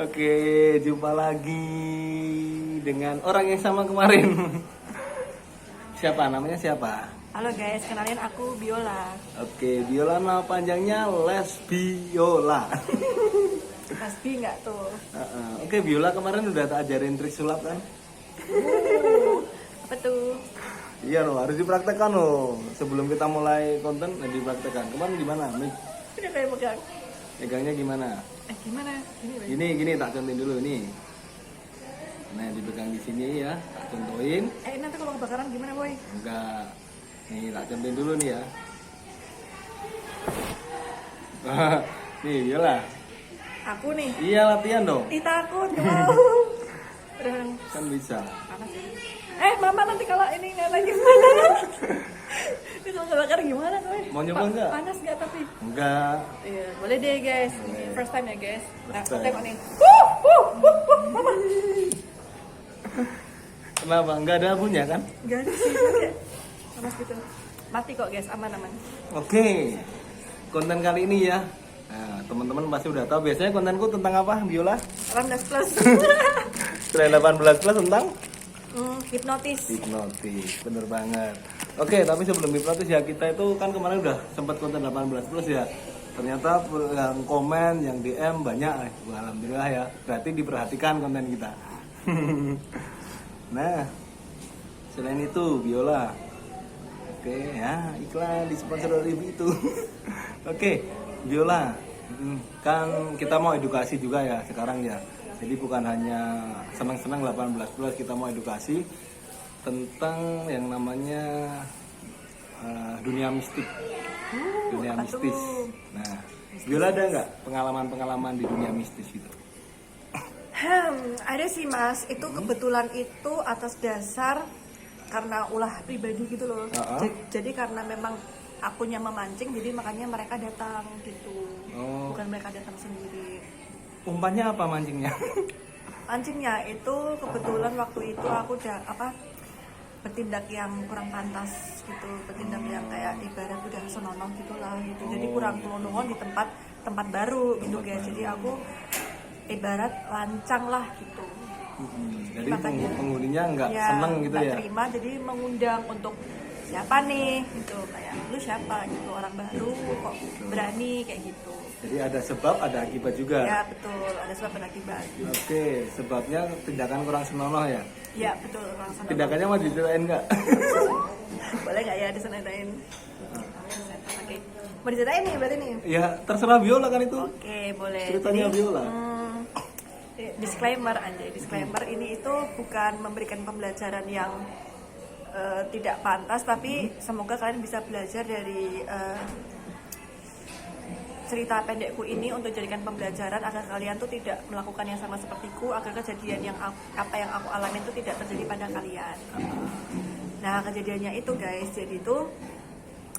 Oke, jumpa lagi dengan orang yang sama kemarin. Siapa? Namanya siapa? Halo guys, kenalin aku Biola. Oke, Biola nama panjangnya Lesbiola. Pasti nggak tuh? Oke, Biola kemarin udah tak ajarin trik sulap kan? Apa tuh? Iya loh, harus dipraktekkan loh. Sebelum kita mulai konten, dipraktekkan. Kemarin gimana? Udah kayak pegang. Megangnya gimana? Gimana? Gini, Gini, tak contohin dulu nih. Nah, dipegang di sini ya, tak contohin. nanti kalau kebakaran gimana, boy? Enggak. Nih, tak contohin dulu nih ya. Nih, iyalah. Aku nih. Iya, latihan dong. Takut, wow. Udah Kan bisa. panas ya. Mama nanti kalau ini nggak gimana? Ini kalau kebakaran gimana, boy? Mau nyoba nggak? Panas nggak tapi? Enggak. Iya, boleh deh guys. Boleh. First time ya guys. Nah, First time. tengok nih. Mama. Kenapa? Enggak ada bunyinya kan? Gak ada sih, kayak panas gitu. Mati kok guys, aman-aman. Oke. Konten kali ini ya. Nah, teman-teman pasti udah tahu biasanya kontenku tentang apa, Biola? 18 plus. Selain 18 plus tentang Hipnotis. hipnotis. Bener banget. Oke, tapi sebelum hipnotis ya, kita itu kan kemarin udah sempat konten 18 plus ya. Ternyata yang komen, yang DM banyak. Alhamdulillah ya. Berarti diperhatikan konten kita. Nah, selain itu Biola. Oke ya, iklan di sponsor dari itu. Oke, Biola. Kan kita mau edukasi juga ya sekarang ya. Jadi bukan hanya senang-senang 18 plus, kita mau edukasi tentang yang namanya dunia mistik. Dunia apa mistis. tuh? Nah, Biola ada nggak pengalaman-pengalaman di dunia mistis itu? Ada sih mas, itu kebetulan itu atas dasar karena ulah pribadi gitu loh. Jadi karena memang akunya memancing, jadi makanya mereka datang gitu. Oh. Bukan mereka datang sendiri. Umpannya apa mancingnya? Mancingnya itu kebetulan waktu itu aku udah bertindak yang kurang pantas gitu, bertindak yang kayak ibarat udah senonoh gitulah gitu. Jadi kurang kelonongan di tempat baru gitu guys. Jadi aku ibarat lancang lah gitu. Jadi makanya penghuninya nggak seneng gitu nggak ya? terima, jadi mengundang untuk siapa nih gitu, kayak lu siapa gitu, orang baru kok berani kayak gitu. Jadi ada sebab, ada akibat juga. Ya betul, ada sebab dan akibat. Oke, sebabnya tindakan kurang senonoh ya? Ya betul, orang sana. Tindakannya mau diceritain nggak? Boleh nggak ya diseritain? Oke, mau diceritain nih berarti nih? Ya terserah Biola kan itu. Oke, boleh. Ceritanya Biola. Disclaimer anjay, disclaimer ini itu bukan memberikan pembelajaran yang tidak pantas, tapi semoga kalian bisa belajar dari cerita pendekku ini untuk jadikan pembelajaran agar kalian tuh tidak melakukan yang sama sepertiku, agar kejadian apa yang aku alami itu tidak terjadi pada kalian. Nah kejadiannya itu guys, jadi tuh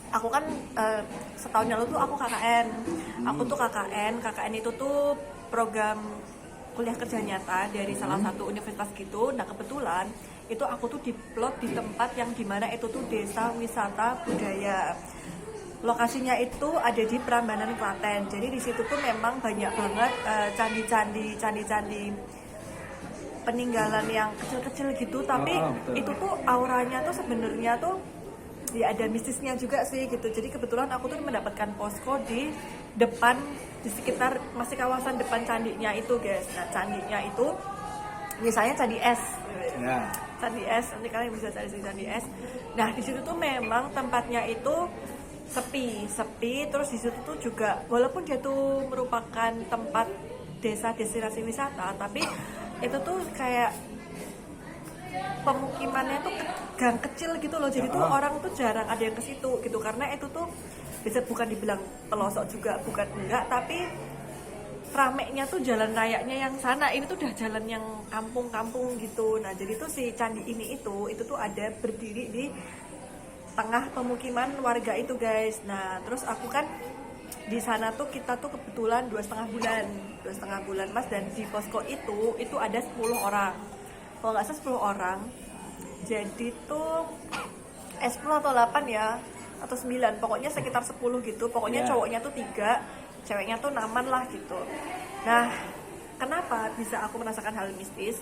aku kan setahun lalu tuh aku KKN. Aku tuh KKN itu tuh program kuliah kerja nyata dari salah satu universitas gitu. Nah kebetulan itu aku tuh diplot di tempat yang dimana itu tuh desa wisata budaya. Lokasinya itu ada di Prambanan, Klaten. Jadi di situ tuh memang banyak banget candi-candi peninggalan yang kecil-kecil gitu. Tapi itu tuh auranya tuh sebenarnya tuh ya ada mistisnya juga sih gitu. Jadi kebetulan aku tuh mendapatkan posko di depan, di sekitar masih kawasan depan candinya itu guys. Nah candinya itu misalnya candi es. Ya. Candi es, nanti kalian bisa cari candi es. Nah di situ tuh memang tempatnya itu sepi, terus di situ tuh juga walaupun dia tuh merupakan tempat desa destinasi wisata, tapi itu tuh kayak pemukimannya tuh gang kecil gitu loh. Jadi tuh orang tuh jarang ada yang ke situ gitu, karena itu tuh bisa bukan dibilang pelosok juga, bukan enggak, tapi ramenya tuh jalan rayanya yang sana, ini tuh udah jalan yang kampung-kampung gitu. Nah jadi tuh si candi ini itu tuh ada berdiri di tengah pemukiman warga itu guys. Nah terus aku kan di sana tuh kita tuh kebetulan 2,5 bulan mas, dan di posko itu ada 10 orang, kalau nggak salah 10 orang. Jadi tuh 10 atau 8 ya, atau 9, pokoknya sekitar 10 gitu. Pokoknya cowoknya tuh 3, ceweknya tuh 6 lah gitu. Nah, kenapa bisa aku merasakan hal mistis?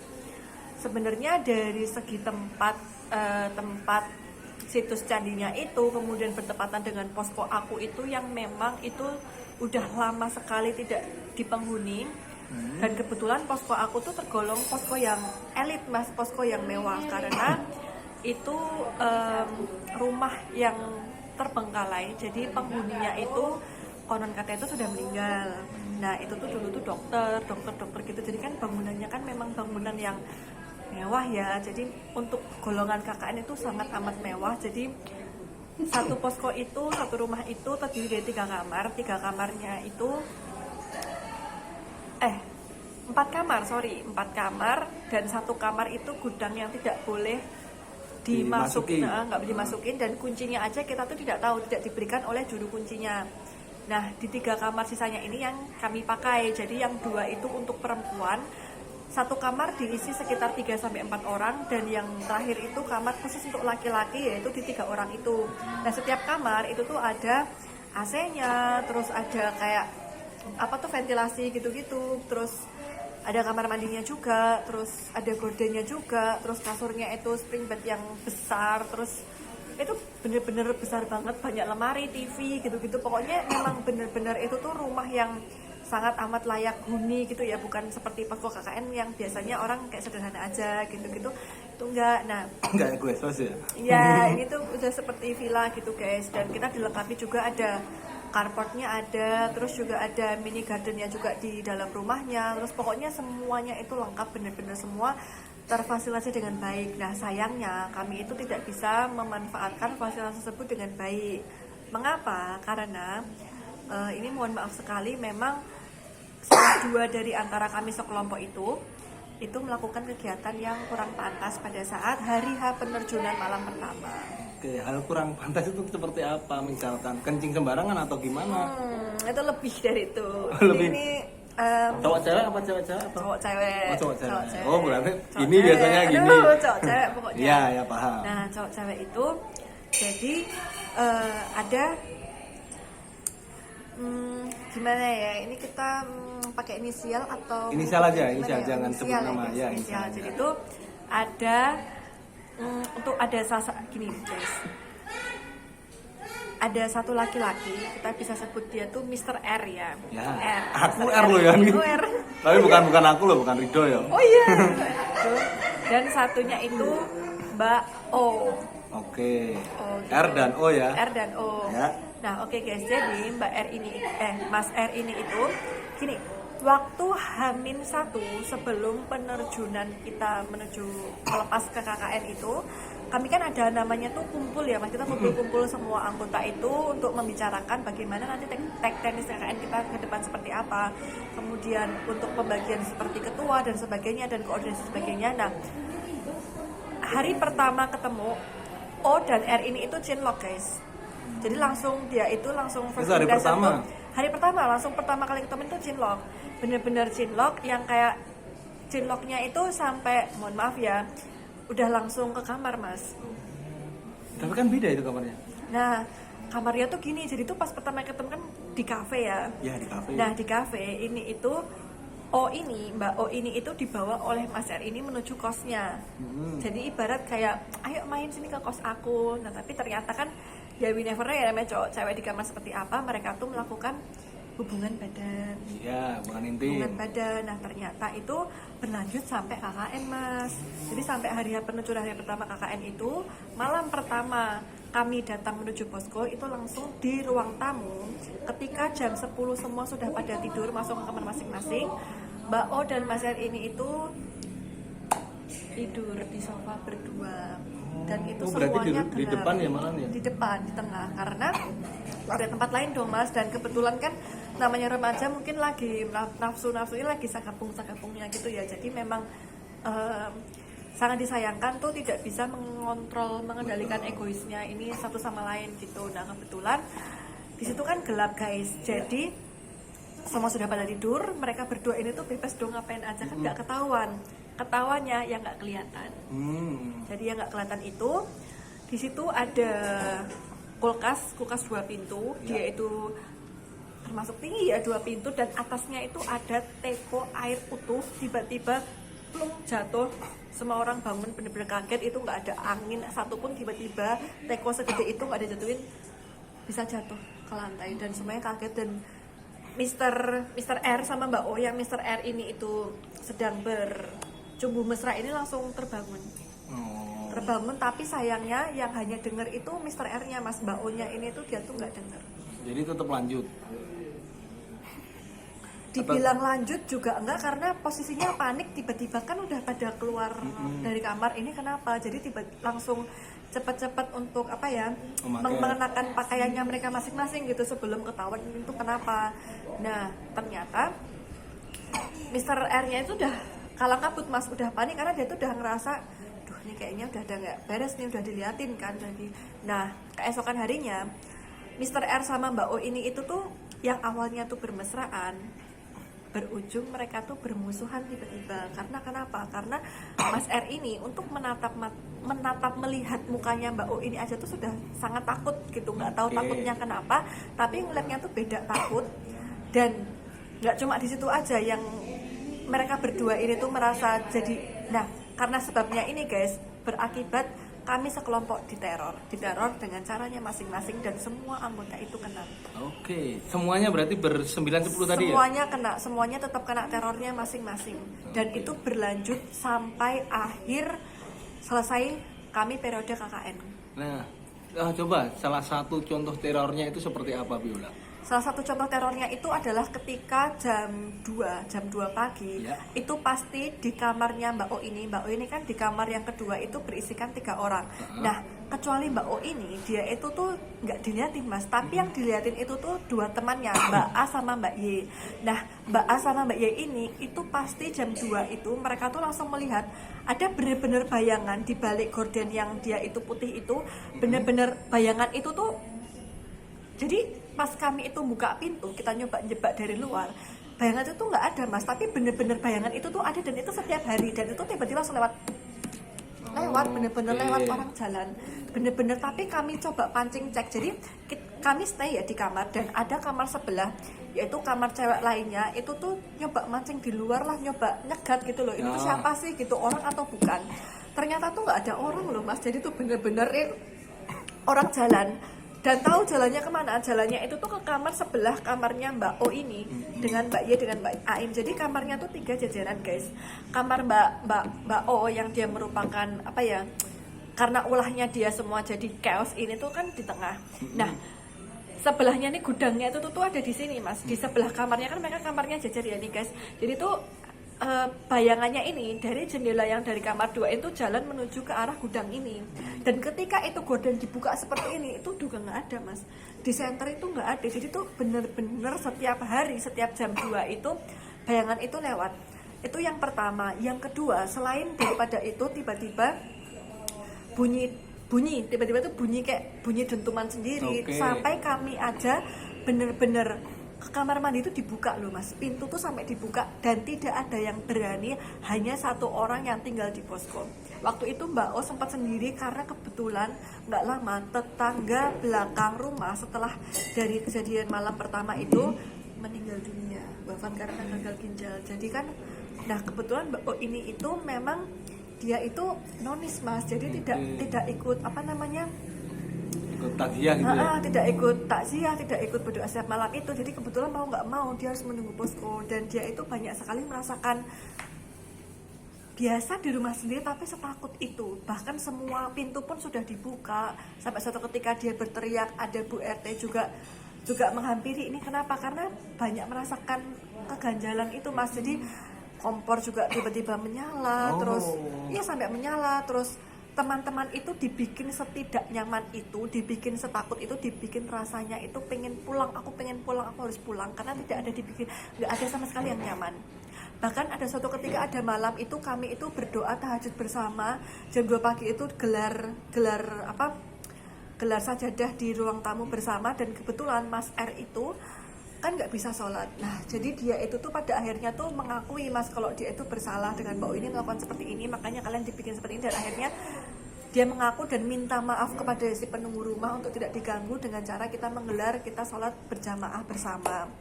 Sebenarnya dari segi tempat situs candinya itu, kemudian bertepatan dengan posko aku itu yang memang itu udah lama sekali tidak dipenghuni. Dan kebetulan posko aku tuh tergolong posko yang elit mas, posko yang mewah, karena itu rumah yang terbengkalai, jadi penghuninya itu konon katanya itu sudah meninggal. Nah itu tuh dulu tuh dokter gitu, jadi kan bangunannya kan memang bangunan yang mewah ya, jadi untuk golongan KKN itu sangat amat mewah. Jadi satu posko itu, satu rumah itu terdiri dari 3 kamar. 3 kamarnya itu 4 kamar, dan 1 kamar itu gudang yang tidak boleh nggak boleh dimasukin, dan kuncinya aja kita tuh tidak tahu, tidak diberikan oleh juru kuncinya. Nah di 3 kamar sisanya ini yang kami pakai, jadi yang 2 itu untuk perempuan, 1 kamar diisi sekitar 3-4 orang, dan yang terakhir itu kamar khusus untuk laki-laki, yaitu di 3 orang itu. Nah setiap kamar itu tuh ada AC-nya, terus ada kayak ventilasi gitu-gitu, terus ada kamar mandinya juga, terus ada gordennya juga, terus kasurnya itu spring bed yang besar, terus itu bener-bener besar banget, banyak lemari, TV gitu-gitu. Pokoknya memang bener-bener itu tuh rumah yang sangat amat layak huni gitu ya, bukan seperti posko KKN yang biasanya orang kayak sederhana aja gitu-gitu, itu enggak. Nah Enggak gue sos ya. ya ini tuh udah seperti villa gitu guys, dan kita dilengkapi juga ada carportnya ada, terus juga ada mini gardennya juga di dalam rumahnya, terus pokoknya semuanya itu lengkap, bener-bener semua terfasilitasi dengan baik. Nah sayangnya kami itu tidak bisa memanfaatkan fasilitas tersebut dengan baik. Mengapa? Karena ini mohon maaf sekali, memang salah 2 dari antara kami sekelompok itu melakukan kegiatan yang kurang pantas pada saat hari H penerjunan malam pertama. Oke, hal kurang pantas itu seperti apa? Misalkan kencing sembarangan atau gimana? Itu lebih dari itu. Lebih. Ini Cowok cewek apa cewek-cewek apa? cowok cewek. Oh, cowok cewek. cewek. Oh, berarti Cowok ini cewek. biasanya gini. Aduh, cowok cewek pokoknya. Iya, ya paham. Nah, cowok cewek itu jadi ada gimana ya? Ini kita pakai inisial atau Inisial aja, gimana inisial, ya? jangan sebut nama ya, inisial. inisial. Jadi itu ada untuk ada gini guys. Ada satu laki-laki, kita bisa sebut dia tuh Mr. R ya. Ya, R. aku Mr. R loh ya nih. Oh, R. Tapi bukan aku loh, bukan Rido ya. Oh iya. Dan satunya itu Mbak O. Oke. Oh, gitu. R dan O ya. R dan O. Ya. Nah, oke guys, jadi Mbak R ini Mas R ini itu gini, waktu H-1 sebelum penerjunan kita menuju melepas ke KKN itu, kami kan ada namanya tuh kumpul ya Mas, kita kumpul-kumpul semua anggota itu untuk membicarakan bagaimana nanti teknis KKN kita ke depan seperti apa, kemudian untuk pembagian seperti ketua dan sebagainya, dan koordinasi sebagainya. Nah, hari pertama ketemu O dan R ini itu chinlock guys. Jadi langsung dia itu langsung first hari impression pertama? tuh, hari pertama langsung pertama kali ketemu itu chinlock. Bener-bener chinlock yang kayak chinlocknya itu sampai, mohon maaf ya, udah langsung ke kamar Mas. Tapi kan beda itu kamarnya. Nah kamarnya tuh gini, jadi tuh pas pertama ketemu kan di kafe ya. Ya di kafe. Nah di kafe ini itu Mbak O ini itu dibawa oleh Mas R ini menuju kosnya. Jadi ibarat kayak ayo main sini ke kos aku. Nah tapi ternyata kan ya we never know ya, namanya cowok cewek di kamar seperti apa, mereka tuh melakukan hubungan badan. Iya, bukan intim. Hubungan badan. Nah ternyata itu berlanjut sampai KKN Mas. Jadi sampai hari penujuran hari pertama KKN itu, malam pertama kami datang menuju posko itu langsung di ruang tamu. Ketika jam 10 semua sudah pada tidur, masuk ke kamar masing-masing, Mbak O dan Mas R ini itu tidur di sofa berdua. Dan itu semuanya di depan ya malah ya? Di depan, di tengah, karena ada tempat lain dong Mas, dan kebetulan kan namanya remaja mungkin lagi nafsu-nafsunya lagi sakapung-sakapungnya gitu ya. Jadi memang sangat disayangkan tuh tidak bisa mengendalikan egoisnya ini satu sama lain gitu. Nah kebetulan di situ kan gelap guys, jadi semua sudah pada tidur, mereka berdua ini tuh bebas dong ngapain aja, kan nggak ketahuan, ketawanya yang nggak kelihatan. Jadi yang nggak kelihatan itu di situ ada kulkas 2 pintu, dia itu termasuk tinggi ya, 2 pintu, dan atasnya itu ada teko air utuh. Tiba-tiba plung jatuh, semua orang bangun bener-bener kaget, itu nggak ada angin satupun, tiba-tiba teko segede itu nggak ada jatuhin, bisa jatuh ke lantai dan semuanya kaget. Dan Mr. R sama Mbak O, yang Mr. R ini itu sedang bercumbu mesra ini langsung terbangun. Terbangun, tapi sayangnya yang hanya dengar itu Mr. R-nya, Mas. Mbak O-nya ini tuh dia tuh nggak dengar. Jadi tetap lanjut. Dibilang lanjut juga enggak, karena posisinya panik, tiba-tiba kan udah pada keluar dari kamar. Ini kenapa? Jadi langsung cepat-cepat untuk apa ya, mengenakan pakaiannya mereka masing-masing gitu sebelum ketahuan itu kenapa. Nah ternyata Mr. R-nya itu udah kalang kabut, Mas, udah panik karena dia tuh udah ngerasa, duh ini kayaknya udah ada nggak beres nih, udah diliatin kan. Jadi nah keesokan harinya Mr. R sama Mbak O ini itu tuh yang awalnya tuh bermesraan, berujung mereka tuh bermusuhan tiba-tiba. Karena kenapa? Karena Mas R ini untuk menatap melihat mukanya Mbak O ini aja tuh sudah sangat takut gitu, nggak tahu takutnya kenapa, tapi ngeliatnya tuh beda takut. Dan nggak cuma di situ aja, yang mereka berdua ini tuh merasa jadi, nah karena sebabnya ini guys, berakibat kami sekelompok diteror dengan caranya masing-masing, dan semua anggota itu kena. Oke, semuanya berarti ber-9-10 tadi ya? Semuanya kena, semuanya tetap kena terornya masing-masing. Dan itu berlanjut sampai akhir selesai kami periode KKN. Nah, coba salah satu contoh terornya itu seperti apa, Biola? Salah satu contoh terornya itu adalah ketika jam 2 pagi, itu pasti di kamarnya Mbak O ini kan di kamar yang kedua itu berisikan 3 orang. Nah, kecuali Mbak O ini, dia itu tuh nggak diliatin, Mas, tapi yang diliatin itu tuh 2 temannya, Mbak A sama Mbak Y. Nah, Mbak A sama Mbak Y ini itu pasti jam 2 itu mereka tuh langsung melihat ada bener-bener bayangan di balik gorden yang dia itu putih itu, bener-bener bayangan itu tuh. Jadi pas kami itu buka pintu, kita nyoba jebak dari luar, bayangan itu tuh nggak ada, Mas, tapi bener-bener bayangan itu tuh ada, dan itu setiap hari, dan itu tiba-tiba langsung lewat bener-bener lewat orang jalan, bener-bener. Tapi kami coba pancing cek, jadi kami stay ya di kamar, dan ada kamar sebelah yaitu kamar cewek lainnya itu tuh nyoba mancing di luar lah, nyoba nyegat gitu loh, ini tuh siapa sih gitu, orang atau bukan. Ternyata tuh nggak ada orang loh, Mas, jadi tuh bener-bener orang jalan. Dan tahu jalannya kemana? Jalannya itu tuh ke kamar sebelah kamarnya Mbak O ini dengan Mbak Y dengan Mbak Aim. Jadi kamarnya tuh 3 jajaran, guys. Kamar Mbak O yang dia merupakan apa ya? Karena ulahnya dia semua jadi chaos ini tuh kan di tengah. Nah, sebelahnya nih gudangnya itu tuh ada di sini, Mas. Di sebelah kamarnya kan mereka kamarnya jajar ya nih, guys. Jadi tuh bayangannya ini dari jendela yang dari kamar 2 itu jalan menuju ke arah gudang ini. Dan ketika itu gorden dibuka seperti ini, itu juga nggak ada, Mas. Di center itu nggak ada. Jadi tuh bener-bener setiap hari, setiap jam 2 itu bayangan itu lewat. Itu yang pertama. Yang kedua, selain daripada itu tiba-tiba bunyi tiba-tiba tuh bunyi kayak bunyi dentuman sendiri. Sampai kami aja bener-bener ke kamar mandi itu dibuka loh, Mas, pintu tuh sampai dibuka, dan tidak ada yang berani, hanya 1 orang yang tinggal di posko. Waktu itu Mbak O sempat sendiri karena kebetulan nggak lama tetangga belakang rumah setelah dari kejadian malam pertama itu meninggal dunia, wafat karena gagal ginjal. Jadi kan, nah kebetulan Mbak O ini itu memang dia itu nonis, Mas, jadi tidak ikut apa namanya, takziah gitu ya? Tidak ikut takziah, tidak ikut berdoa setiap malam itu. Jadi kebetulan mau nggak mau dia harus menunggu posko, dan dia itu banyak sekali merasakan biasa di rumah sendiri tapi setakut itu. Bahkan semua pintu pun sudah dibuka, sampai suatu ketika dia berteriak, ada Bu RT juga menghampiri. Ini kenapa? Karena banyak merasakan keganjalan itu, Mas. Jadi kompor juga tiba-tiba menyala, terus ya sampai menyala, terus teman-teman itu dibikin setidak nyaman itu, dibikin setakut itu, dibikin rasanya itu pengen pulang, aku harus pulang, karena tidak ada dibikin, nggak ada sama sekali yang nyaman. Bahkan ada suatu ketika ada malam itu kami itu berdoa tahajud bersama jam 2 pagi itu gelar sajadah di ruang tamu bersama, dan kebetulan Mas R itu kan nggak bisa sholat. Nah, jadi dia itu tuh pada akhirnya tuh mengakui, Mas, kalau dia itu bersalah dengan Mbak O ini melakukan seperti ini, makanya kalian dibikin seperti ini. Dan akhirnya dia mengaku dan minta maaf kepada si penunggu rumah untuk tidak diganggu dengan cara kita menggelar kita sholat berjamaah bersama.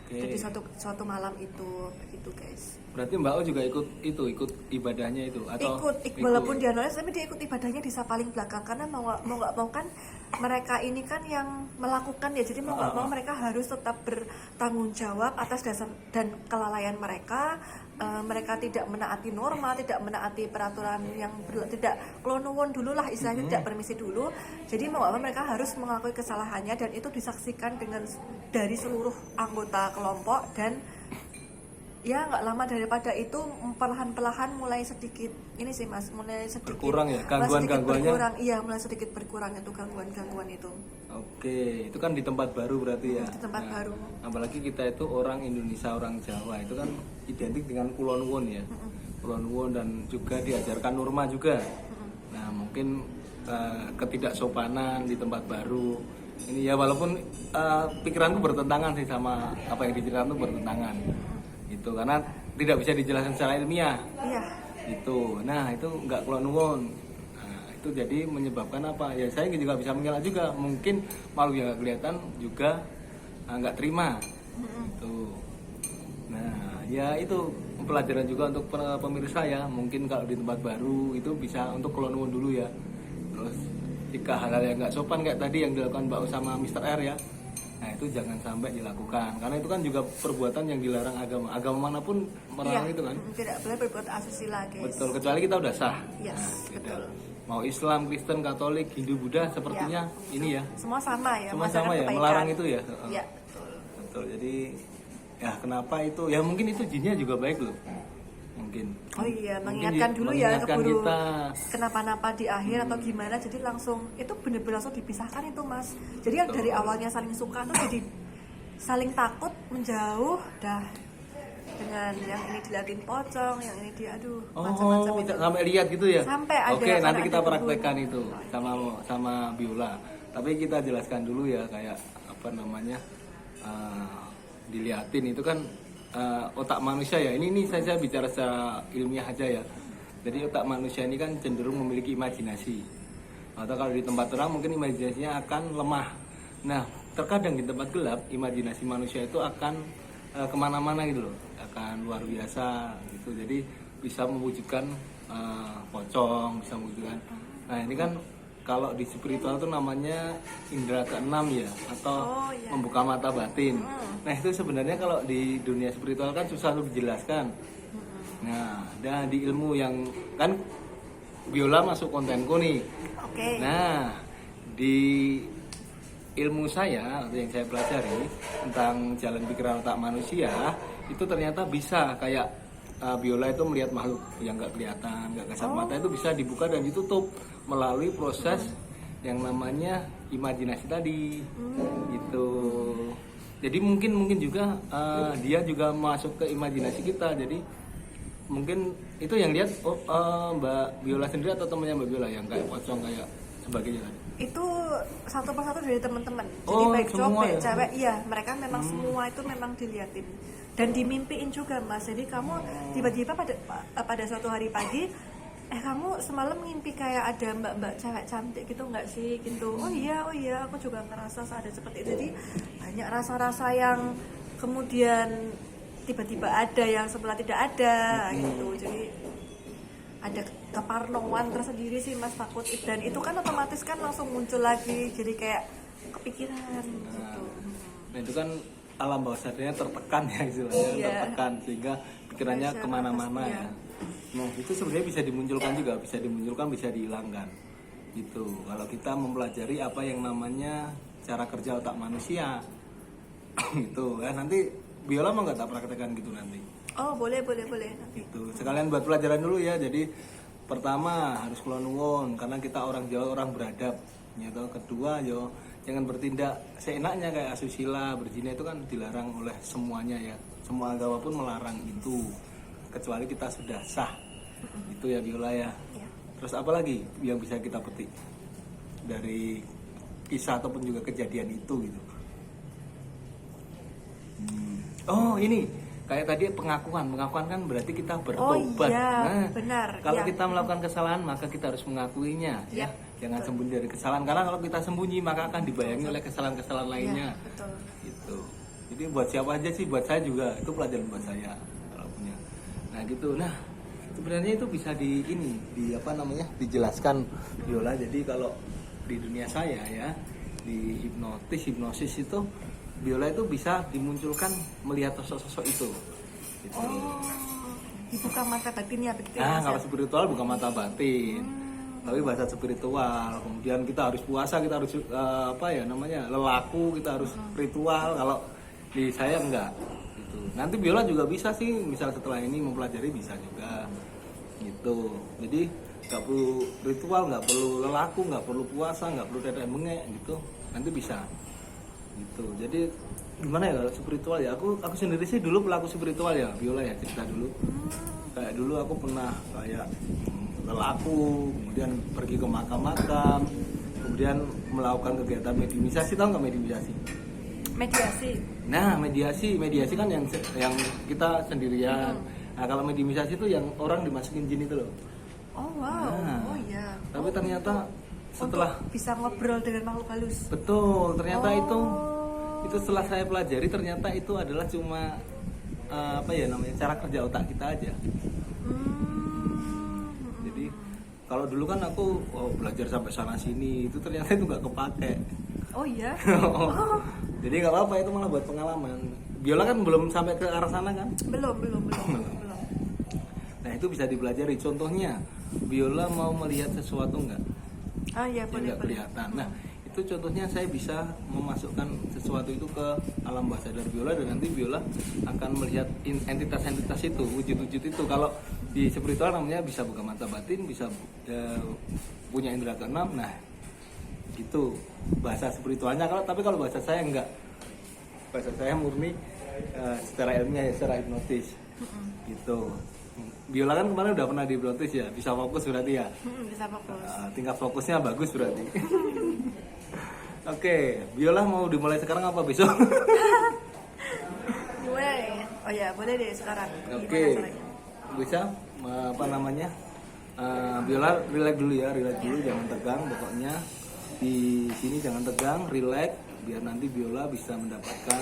Jadi suatu malam itu begitu guys. Berarti Mbak O juga ikut ibadahnya itu atau walaupun dia nulis tapi dia ikut ibadahnya di paling belakang karena mau nggak mau kan mereka ini kan yang melakukan ya, jadi mau nggak mau mereka harus tetap bertanggung jawab atas dasar dan kelalaian mereka. Mereka tidak menaati norma, tidak menaati peraturan yang tidak klonuwun dulu lah istilahnya, tidak permisi dulu. Jadi mau apa mereka harus mengakui kesalahannya dan itu disaksikan dari seluruh anggota kelompok dan ya nggak lama daripada itu perlahan-perlahan mulai sedikit ini sih mas, mulai sedikit berkurang ya gangguan-gangguannya. Iya mulai sedikit berkurang itu gangguan-gangguan itu. Oke, itu kan di tempat baru berarti ya. Di tempat baru. Apalagi kita itu orang Indonesia, orang Jawa itu kan identik dengan Kulon Wun ya. Kulon Wun dan juga diajarkan norma juga. Nah mungkin ketidaksopanan di tempat baru ini ya, walaupun pikiranku bertentangan sih sama apa yang diceritakan itu bertentangan. Itu karena tidak bisa dijelaskan secara ilmiah. Iya. Itu. Nah, itu enggak Kulon Wun. Nah, itu jadi menyebabkan apa? Ya saya juga bisa mengelak juga. Mungkin malu yang enggak kelihatan juga enggak terima. Itu. Nah, ya itu pelajaran juga untuk pemirsa ya. Mungkin kalau di tempat baru itu bisa untuk Kulon Wun dulu ya. Terus jika hal-hal yang enggak sopan kayak tadi yang dilakukan Mbak O sama Mr. R ya. Nah itu jangan sampai dilakukan karena itu kan juga perbuatan yang dilarang agama manapun melarang itu kan. Tidak boleh berbuat asusila guys. Betul, kecuali kita udah sah. Yes, betul. Mau Islam, Kristen, Katolik, Hindu, Buddha sepertinya ini ya. Semua sama ya. Semua sama ya, melarang itu ya. Iya betul. Betul. Jadi ya kenapa itu? Ya mungkin itu jinnya juga baik loh. Mungkin. Oh iya, mengingatkan dulu ya keburu kita kenapa-napa di akhir atau gimana, jadi langsung itu benar-benar langsung dipisahkan itu mas. Jadi yang dari awalnya saling suka tuh jadi saling takut menjauh dah, dengan yang ini diliatin pocong, yang ini dia aduh macam-macam itu. Sampai lihat gitu ya. Sampai ada. Oke, nanti kita praktekkan itu sama Biola. Tapi kita jelaskan dulu ya kayak apa namanya diliatin itu kan. Otak manusia ya, ini saya bicara secara ilmiah aja ya. Jadi otak manusia ini kan cenderung memiliki imajinasi. Atau kalau di tempat terang mungkin imajinasinya akan lemah. Nah, terkadang di tempat gelap imajinasi manusia itu akan kemana-mana gitu loh, akan luar biasa gitu. Jadi bisa mewujudkan pocong, bisa mewujudkan. Nah ini kan kalau di spiritual itu namanya indera keenam ya, atau membuka mata batin. Nah itu sebenarnya kalau di dunia spiritual kan susah untuk dijelaskan. Nah dan di ilmu yang kan Biola masuk kontenku nih. Oke. Nah di ilmu saya atau yang saya pelajari tentang jalan pikiran otak manusia itu ternyata bisa kayak Biola itu melihat makhluk yang nggak kelihatan, nggak kasat mata itu bisa dibuka dan ditutup melalui proses yang namanya imajinasi tadi, gitu. Jadi mungkin juga dia juga masuk ke imajinasi kita. Jadi mungkin itu yang lihat Mbak Biola sendiri atau temannya Mbak Biola yang kayak pocong kayak sebagainya tadi. Itu satu persatu dari teman-teman. Jadi baik cowok baik cewek, iya mereka memang semua itu memang diliatin dan dimimpiin juga mas. Jadi kamu tiba-tiba pada suatu hari pagi, kamu semalam ngimpi kayak ada mbak-mbak cewek cantik gitu nggak sih gitu. Oh iya aku juga ngerasa ada seperti itu. Jadi banyak rasa-rasa yang kemudian tiba-tiba ada yang sebelah tidak ada gitu. Jadi ada keparnoan tersendiri sih mas, takut, dan itu kan otomatis kan langsung muncul lagi, jadi kayak kepikiran gitu. Nah itu kan alam bawah sadarnya tertekan ya istilahnya, tertekan sehingga pikirannya kemana-mana ya. Nah itu sebenarnya bisa dimunculkan juga, bisa dihilangkan gitu. Kalau kita mempelajari apa yang namanya cara kerja otak manusia gitu ya. Nanti Biola mau nggak tak praktekkan gitu nanti? Oh boleh gitu. Sekalian buat pelajaran dulu ya. Jadi pertama harus kulon nuwun karena kita orang Jawa, orang beradab gitu. Kedua yo jangan bertindak seenaknya kayak asusila, berzina itu kan dilarang oleh semuanya ya. Semua agama pun melarang itu kecuali kita sudah sah. Itu ya Biola ya. Terus apa lagi yang bisa kita petik dari kisah ataupun juga kejadian itu gitu? Oh ini kayak tadi pengakuan kan berarti kita Oh bertobat. iya, Nah, benar. kalau Ya. kita melakukan kesalahan maka kita harus mengakuinya, ya. Ya, Jangan betul. sembunyi dari kesalahan, karena kalau kita sembunyi maka akan dibayangi oleh kesalahan-kesalahan lainnya. Ya, betul. Gitu. Jadi buat siapa aja sih, buat saya juga itu pelajaran buat saya kalau punya. Nah gitu. Nah sebenarnya itu bisa dijelaskan Viola. Jadi kalau di dunia saya ya, di hipnosis itu Viola itu bisa dimunculkan melihat sosok-sosok itu. Gitu. Oh, dibuka mata batinnya begitu ya, Nah, Mas, kalau ya? spiritual bukan mata batin. Tapi bahasa spiritual. Kemudian kita harus puasa, kita harus lelaku, kita harus ritual. Kalau di saya enggak. Gitu. Nanti Viola juga bisa sih, misal setelah ini mempelajari bisa juga. Gitu. Jadi nggak perlu ritual, nggak perlu lelaku, nggak perlu puasa, nggak perlu tetek bengek gitu. Nanti bisa. Gitu. Jadi gimana ya kalau spiritual ya? Aku sendiri sih dulu pelaku spiritual ya, Viola ya, cerita dulu. Kayak dulu aku pernah kayak lelaku, kemudian pergi ke makam-makam, kemudian melakukan kegiatan mediumisasi. Tahu nggak mediumisasi? Mediasi. Nah, mediasi kan yang kita sendirian. Nah, kalau mediumisasi itu yang orang dimasukin jin itu loh. Oh wow. Nah, Oh iya. Tapi ternyata setelah untuk bisa ngobrol dengan makhluk halus. betul, ternyata Oh. itu setelah saya pelajari ternyata itu adalah cuma cara kerja otak kita aja. Jadi kalau dulu kan aku belajar sampai sana sini, itu ternyata itu nggak kepake. Oh iya. Jadi nggak apa-apa, itu malah buat pengalaman. Viola kan belum sampai ke arah sana kan? Belum. Nah itu bisa dipelajari. Contohnya Viola mau melihat sesuatu nggak? Ah iya, Yang boleh. nggak kelihatan. Nah itu contohnya saya bisa memasukkan sesuatu itu ke alam bawah sadar Viola, dan nanti Viola akan melihat entitas-entitas itu, wujud-wujud itu. Kalau di spiritual namanya bisa buka mata batin, bisa punya indera keenam. Nah itu bahasa spiritualnya. Tapi kalau bahasa saya enggak, bahasa saya murni secara ilmiah ya, secara hipnotis gitu. Viola kan kemarin udah pernah dihipnotis ya, bisa fokus berarti ya. Bisa fokus. Tingkat fokusnya bagus berarti. Oke, Viola mau dimulai sekarang apa besok? Boleh. Oh ya, boleh deh sekarang. Oke, Gimana caranya? bisa Viola relax dulu ya, jangan tegang pokoknya. Di sini jangan tegang, relax biar nanti Viola bisa mendapatkan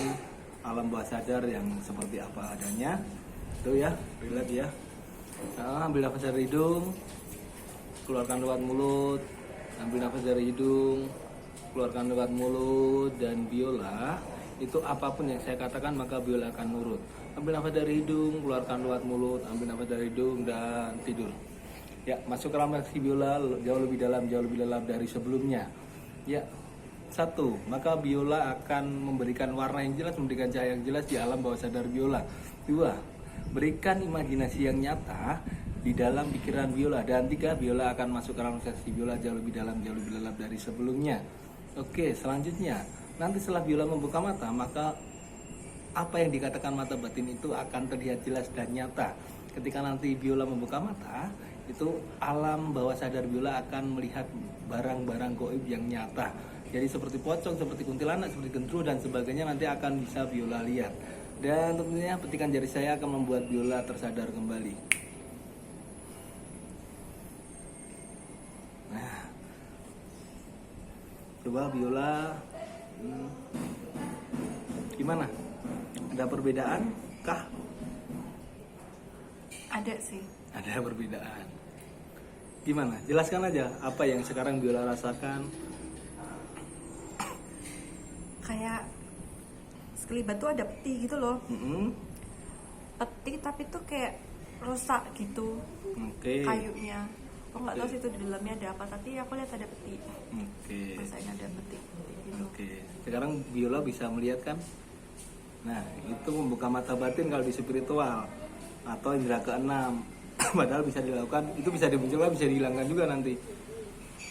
alam bawah sadar yang seperti apa adanya. Tuh ya, relax ya. Ambil nafas dari hidung, keluarkan lewat mulut. Ambil nafas dari hidung, keluarkan lewat mulut. Dan Viola itu apapun yang saya katakan maka Viola akan nurut. Ambil nafas dari hidung, keluarkan lewat mulut. Ambil nafas dari hidung dan tidur. Ya, masuk ke dalam reaksi Viola jauh lebih dalam dari sebelumnya. Ya, 1. Maka Viola akan memberikan warna yang jelas, memberikan cahaya yang jelas di alam bawah sadar Viola. 2. Berikan imajinasi yang nyata di dalam pikiran Viola. Dan 3. Viola akan masuk ke dalam reaksi Viola jauh lebih dalam dari sebelumnya. Oke, selanjutnya nanti setelah Viola membuka mata, maka apa yang dikatakan mata batin itu akan terlihat jelas dan nyata. Ketika nanti Viola membuka mata, itu alam bawah sadar Viola akan melihat barang-barang gaib yang nyata. Jadi seperti pocong, seperti kuntilanak, seperti gendruwo dan sebagainya nanti akan bisa Viola lihat. Dan tentunya petikan jari saya akan membuat Viola tersadar kembali. Nah, coba Viola, gimana? Ada perbedaan kah? Ada sih. Ada perbedaan. Gimana? Jelaskan aja apa yang sekarang Viola rasakan. Kayak sekelibat tuh ada peti gitu loh. Peti tapi tuh kayak rusak gitu. Oke. Kayunya. Aku nggak tahu sih itu di dalamnya ada apa, tapi aku lihat ada peti. Oke. Rasain ada peti gitu. Oke. Sekarang Viola bisa melihat kan? Nah, itu membuka mata batin kalau di spiritual atau indera keenam. Padahal bisa dilakukan, itu bisa dimunculkan, bisa dihilangkan juga nanti.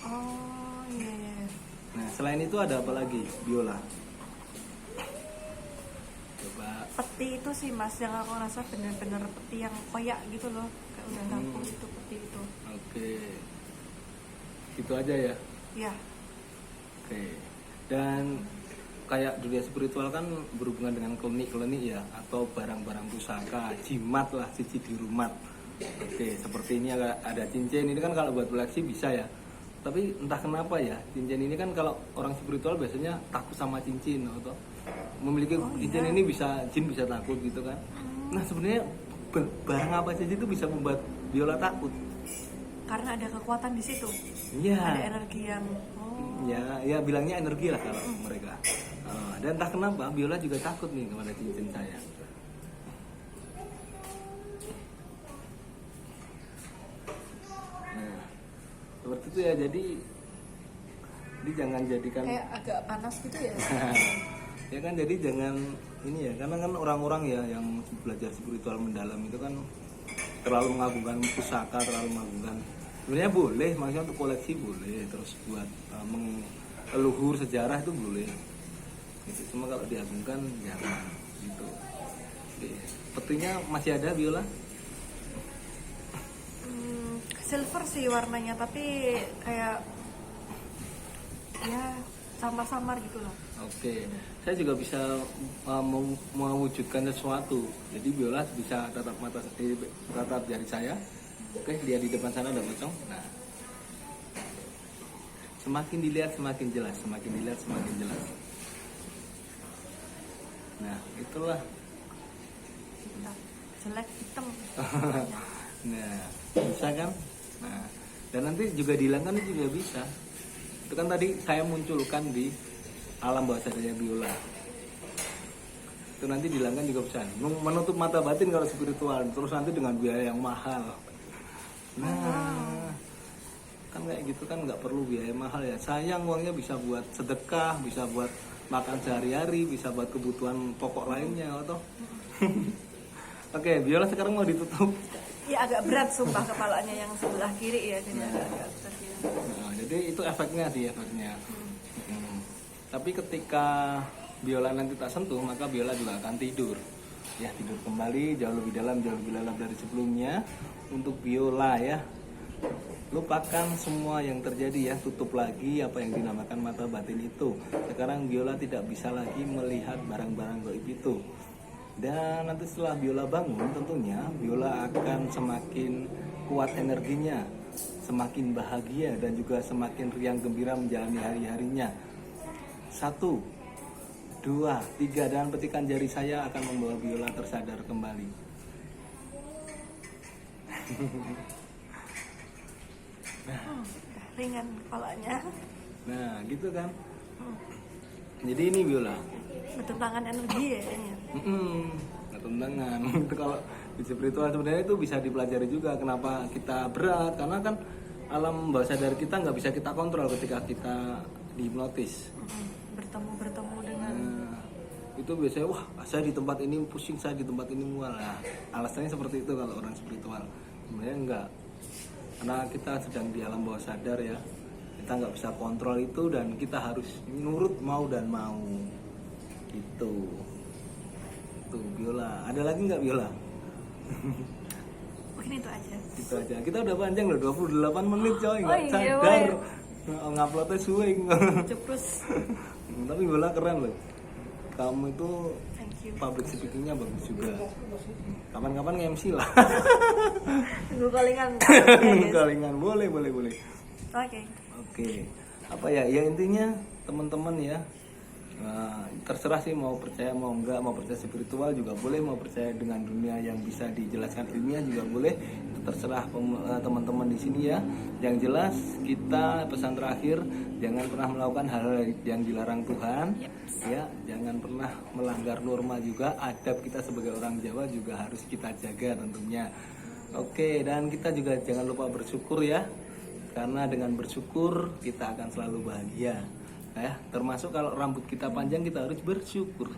Oh iya. Nah, selain itu ada apa lagi, Viola? Coba. Peti itu sih Mas yang aku rasa bener-bener peti yang koyak gitu loh, kayak udah rapuh itu peti itu. Oke. Gitu aja ya. Ya. Oke. Dan kayak dunia spiritual kan berhubungan dengan klinik-klinik ya, atau barang-barang pusaka, jimat lah, siji di rumah. Oke, seperti ini ada cincin, ini kan kalau buat koleksi bisa ya. Tapi entah kenapa ya, cincin ini kan kalau orang spiritual biasanya takut sama cincin atau memiliki cincin ini bisa jin bisa takut gitu kan. Nah sebenarnya barang apa saja itu bisa membuat Viola takut. Karena ada kekuatan di situ. Iya. Ada energi yang Ya bilangnya energi lah kalau mereka. Dan entah kenapa Viola juga takut nih kepada cincin saya. Nah, seperti itu ya. Jadi jangan jadikan kayak agak panas gitu ya. ya kan, jadi jangan ini ya, karena kan orang-orang ya yang belajar spiritual mendalam itu kan terlalu mengagungkan pusaka, terlalu mengagungkan. Sebenarnya boleh, maksudnya untuk koleksi boleh, terus buat leluhur sejarah itu boleh. Itu cuma kalau diagungkan jangan gitu. Oke. Petinya masih ada Viola? Silver sih warnanya, tapi kayak ya samar-samar gitu loh. Oke, saya juga bisa mewujudkan sesuatu. Jadi Viola bisa tatap jari saya. Oke, lihat di depan sana ada pocong. Nah, semakin dilihat semakin jelas, semakin dilihat semakin jelas. Nah, itulah. Jelek hitam. Nah, bisa kan? Nah, dan nanti juga dihilangkan juga bisa. Itu kan tadi saya munculkan di alam bawah sadarnya Viola. Itu nanti dihilangkan juga bisa. Menutup mata batin kalau spiritual, terus nanti dengan biaya yang mahal. Nah, kan kayak gitu kan nggak perlu biaya mahal ya. Sayang uangnya bisa buat sedekah, bisa buat makan sehari-hari, bisa buat kebutuhan pokok lainnya, atau. Oke, Viola sekarang mau ditutup. Ya agak berat sumpah kepalanya yang sebelah kiri ya, jadi agak berat ya. Nah, jadi itu efeknya sih efeknya. Tapi ketika Viola nanti tak sentuh, maka Viola juga akan tidur. Ya, tidur kembali jauh lebih dalam dari sebelumnya. Untuk Viola ya, lupakan semua yang terjadi ya, tutup lagi apa yang dinamakan mata batin itu. Sekarang Viola tidak bisa lagi melihat barang-barang gaib itu. Dan nanti setelah Viola bangun, tentunya Viola akan semakin kuat energinya, semakin bahagia dan juga semakin riang gembira menjalani hari-harinya. 1, 2, 3, dan petikan jari saya akan membawa Viola tersadar kembali. Ringan kepalanya. Nah, gitu kan. Jadi ini Viola. Bertentangan energi ya ini. Bertentangan. Itu kalau di spiritual sebenarnya itu bisa dipelajari juga kenapa kita berat, karena kan alam bawah sadar kita nggak bisa kita kontrol ketika kita dihipnotis. Bertemu dengan Itu biasanya wah saya di tempat ini pusing, saya di tempat ini mual. Nah, alasannya seperti itu kalau orang spiritual. Sebenarnya enggak, karena kita sedang di alam bawah sadar ya, kita nggak bisa kontrol itu dan kita harus nurut mau dan mau gitu. Tuh Viola, ada lagi nggak Viola? Mungkin itu aja. Itu aja, kita udah panjang loh, 28 menit coy, nggak iya, sadar nguploadnya suwe. Ceprus. Tapi Viola keren loh, kamu itu Thank you. public speakingnya bagus juga. Kapan-kapan nge-MC lah. Tunggu callingan. Kalingan boleh. Oke. Apa ya? Ya intinya teman-teman ya. Terserah sih mau percaya mau enggak, mau percaya spiritual juga boleh, mau percaya dengan dunia yang bisa dijelaskan ilmiah juga boleh. Itu terserah teman-teman di sini ya. Yang jelas kita pesan terakhir, jangan pernah melakukan hal-hal yang dilarang Tuhan. Ya, jangan pernah melanggar norma juga. Adab kita sebagai orang Jawa juga harus kita jaga tentunya. Oke, dan kita juga jangan lupa bersyukur ya. Karena dengan bersyukur kita akan selalu bahagia. Ya, termasuk kalau rambut kita panjang kita harus bersyukur.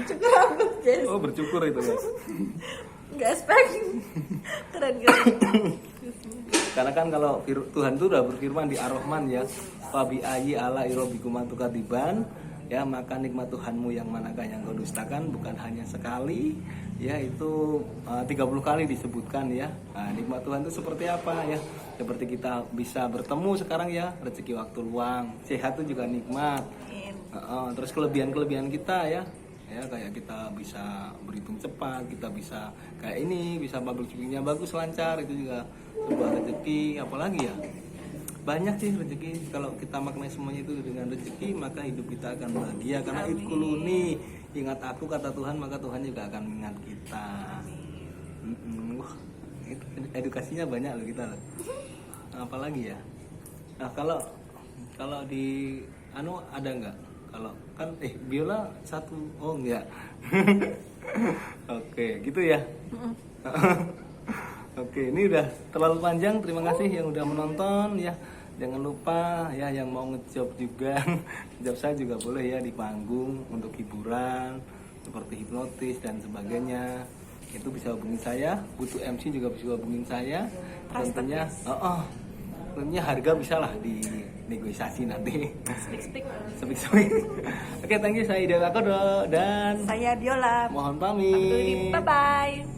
Cukur rambut guys. Oh, bersyukur itu guys. Nggak expect. Keren. Karena kan kalau Tuhan itu udah berfirman di Ar-Rahman ya, fabi ayyi ala rabbikum tukadiban, ya maka nikmat Tuhanmu yang manakah yang kau dustakan, bukan hanya sekali, ya itu 30 kali disebutkan ya. Nah, nikmat Tuhan itu seperti apa ya? Seperti kita bisa bertemu sekarang ya, rezeki waktu luang, sehat itu juga nikmat. Terus kelebihan kita ya kayak kita bisa berhitung cepat, kita bisa kayak ini, bisa public speakingnya bagus, lancar, itu juga sebuah rezeki. Apalagi ya, banyak sih rezeki. Kalau kita maknai semuanya itu dengan rezeki, maka hidup kita akan bahagia. Karena itkuluni, ingat aku kata Tuhan, maka Tuhan juga akan mengingat kita. Wah, itu edukasinya banyak loh kita loh. Apalagi ya, nah kalau di ada nggak? Kalau kan biola satu, oh enggak. Oke, gitu ya. Oke, ini udah terlalu panjang. Terima kasih yang udah menonton ya. Jangan lupa ya yang mau ngejob juga, job saya juga boleh ya di panggung untuk hiburan seperti hipnotis dan sebagainya. Itu bisa hubungi saya. Butuh MC juga bisa hubungin saya. Tentunya, tentunya harga bisa lah di negosiasi nanti. Speak. Oke, thank you. Saya Ida Lakodo dan Saya Biola. mohon pamit. Bye bye.